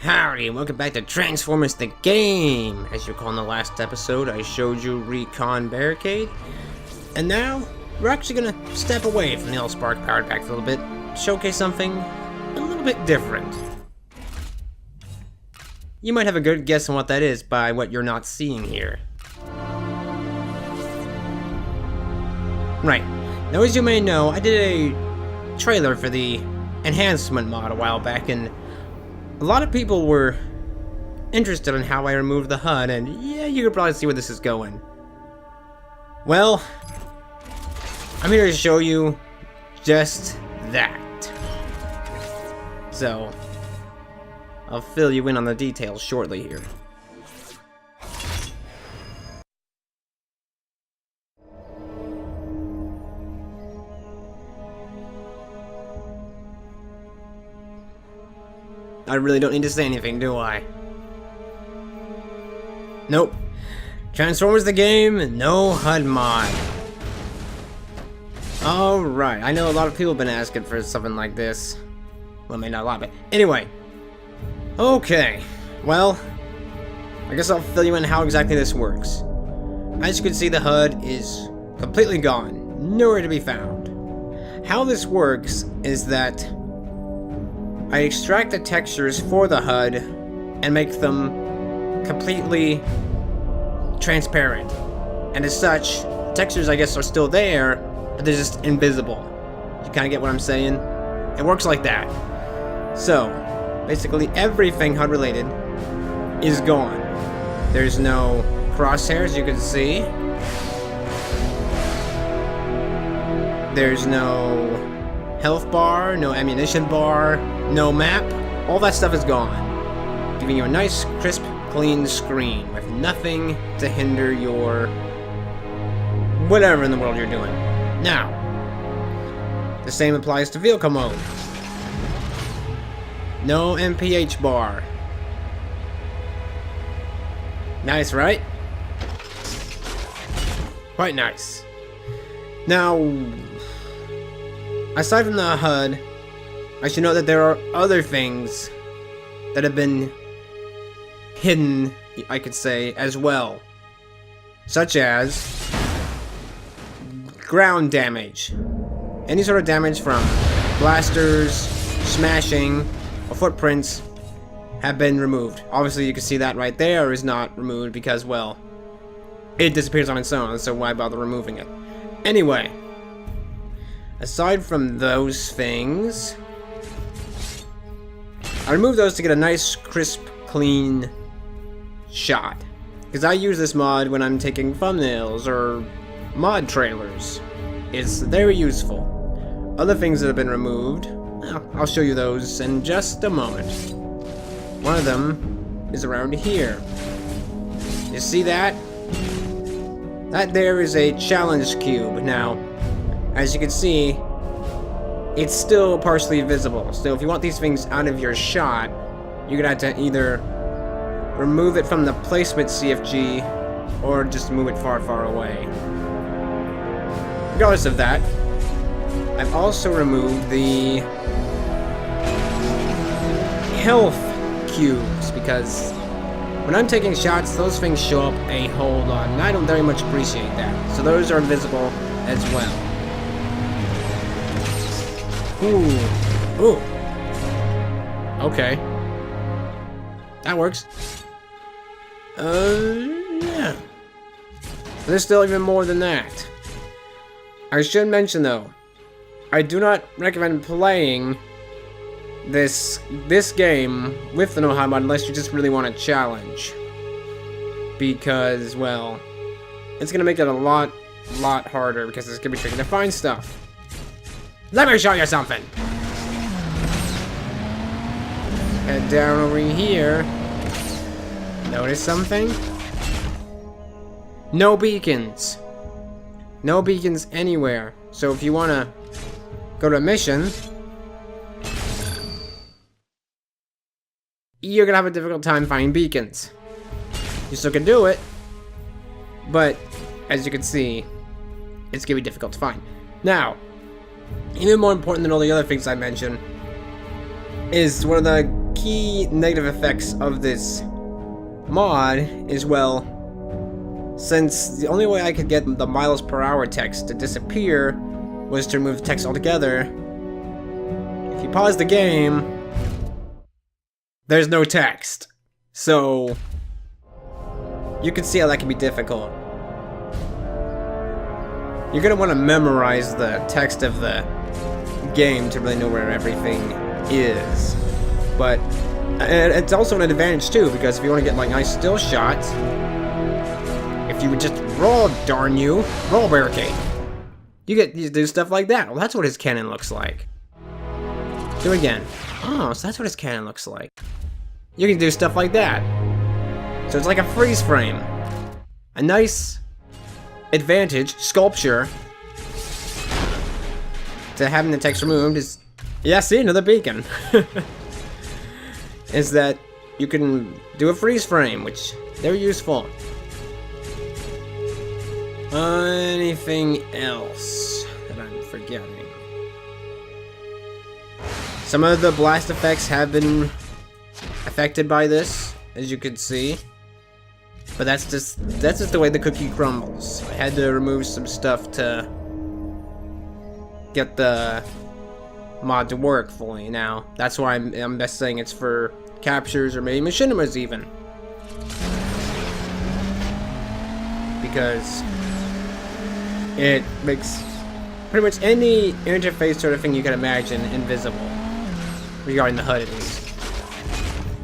Howdy, and welcome back to Transformers the Game! As you recall in the last episode, I showed you Recon Barricade. And now, we're actually gonna step away from the Allspark Powered Pack for a little bit, showcase something a little bit different. You might have a good guess on what that is by what you're not seeing here. Right. Now, as you may know, I did a trailer for the enhancement mod a while back, and a lot of people were interested in how I removed the HUD, and yeah, you could probably see where this is going. Well, I'm here to show you just that. So, I'll fill you in on the details shortly here. I really don't need to say anything, do I? Nope. Transformers the Game, No HUD Mod. Alright, I know a lot of people have been asking for something like this. Well, maybe not a lot, but anyway. Okay, well, I guess I'll fill you in how exactly this works. As you can see, the HUD is completely gone. Nowhere to be found. How this works is that I extract the textures for the HUD and make them completely transparent. And as such, textures I guess are still there, but they're just invisible. You kind of get what I'm saying? It works like that. So, basically everything HUD related is gone. There's no crosshairs, you can see. There's no health bar, no ammunition bar, no map. All that stuff is gone, giving you a nice, crisp, clean screen with nothing to hinder your whatever in the world you're doing. Now, the same applies to vehicle mode. No MPH bar. Nice, right? Quite nice. Now, aside from the HUD, I should note that there are other things that have been hidden, I could say, as well. Such as ground damage. Any sort of damage from blasters, smashing, or footprints have been removed. Obviously, you can see that right there is not removed because, well, it disappears on its own, so why bother removing it? Anyway, aside from those things, I removed those to get a nice, crisp, clean shot. Because I use this mod when I'm taking thumbnails or mod trailers. It's very useful. Other things that have been removed, well, I'll show you those in just a moment. One of them is around here. You see that? That there is a challenge cube. Now, as you can see, it's still partially visible. So if you want these things out of your shot, you're gonna have to either remove it from the placement CFG or just move it far, far away. Regardless of that, I've also removed the health cubes because when I'm taking shots, those things show up a whole lot, and I don't very much appreciate that. So those are invisible as well. Ooh. Ooh. Okay. That works. Yeah. There's still even more than that. I should mention though, I do not recommend playing this game with the No Hud Mod unless you just really want a challenge. Because, well, it's gonna make it a lot harder because it's gonna be tricky to find stuff. Let me show you something. Head down over here. Notice something? No beacons. No beacons anywhere. So if you want to go to a mission, you're going to have a difficult time finding beacons. You still can do it, but as you can see, it's going to be difficult to find. Now, even more important than all the other things I mentioned is one of the key negative effects of this mod is, well, since the only way I could get the miles per hour text to disappear was to remove the text altogether, if you pause the game, there's no text. So you can see how that can be difficult. You're gonna want to memorize the text of the game to really know where everything is. But it's also an advantage too, because if you want to get like nice still shots, if you would just roll, darn you, roll barricade, you do stuff like that. Well, that's what his cannon looks like. Do it again. Oh, so that's what his cannon looks like. You can do stuff like that. So it's like a freeze frame. A nice advantage, sculpture, to having the text removed is, yeah, see, another beacon. Is that you can do a freeze frame, which they're useful. Anything else that I'm forgetting? Some of the blast effects have been affected by this, as you can see. But that's just the way the cookie crumbles. I had to remove some stuff to get the mod to work fully. Now, that's why I'm best saying it's for captures or maybe machinimas even. Because it makes pretty much any interface sort of thing you can imagine invisible. Regarding the HUD at least.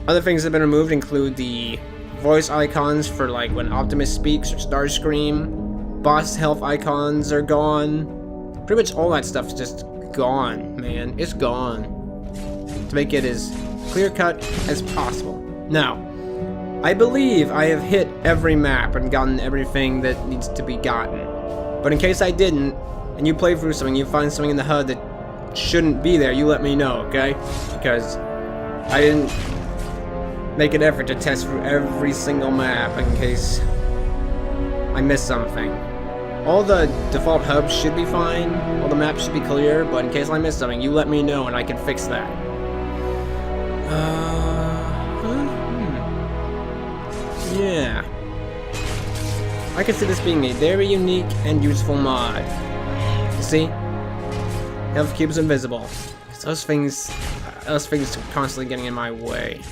Other things that have been removed include the voice icons for like when Optimus speaks or Starscream. Boss health icons are gone. Pretty much all that stuff's just gone, man. It's gone. To make it as clear-cut as possible. Now, I believe I have hit every map and gotten everything that needs to be gotten. But in case I didn't, and you play through something, you find something in the HUD that shouldn't be there, you let me know, okay? Because I didn't make an effort to test through every single map in case I missed something. All the default hubs should be fine, all the maps should be clear, but in case I missed something, you let me know and I can fix that. Yeah. I can see this being a very unique and useful mod. You see? Health cubes invisible. Those things are constantly getting in my way.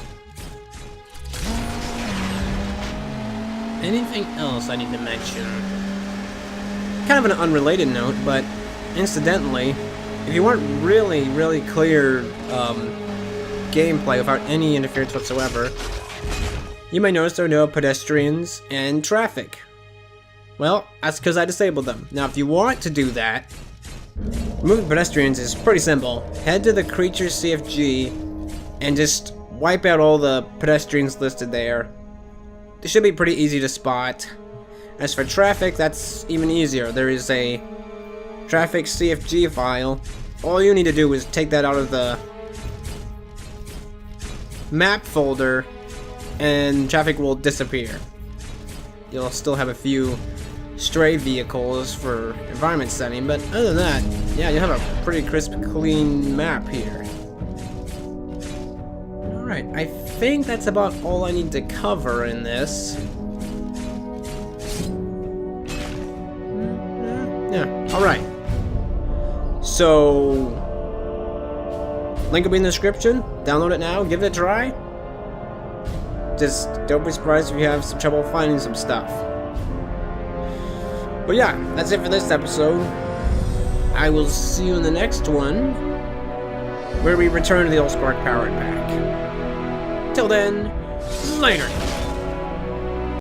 Anything else I need to mention? Kind of an unrelated note, but incidentally, if you want really clear gameplay without any interference whatsoever, you may notice there are no pedestrians and traffic. Well, that's because I disabled them. Now, if you want to do that, removing pedestrians is pretty simple. Head to the creature CFG and just wipe out all the pedestrians listed there. It should be pretty easy to spot. As for traffic, that's even easier. There is a traffic CFG file. All you need to do is take that out of the map folder and traffic will disappear. You'll still have a few stray vehicles for environment setting, but other than that, yeah, you have a pretty crisp, clean map here. Alright, I think that's about all I need to cover in this. Yeah, alright. So, link will be in the description. Download it now, give it a try. Just don't be surprised if you have some trouble finding some stuff. But yeah, that's it for this episode. I will see you in the next one, where we return to the Allspark Powered Pack. Till then, later.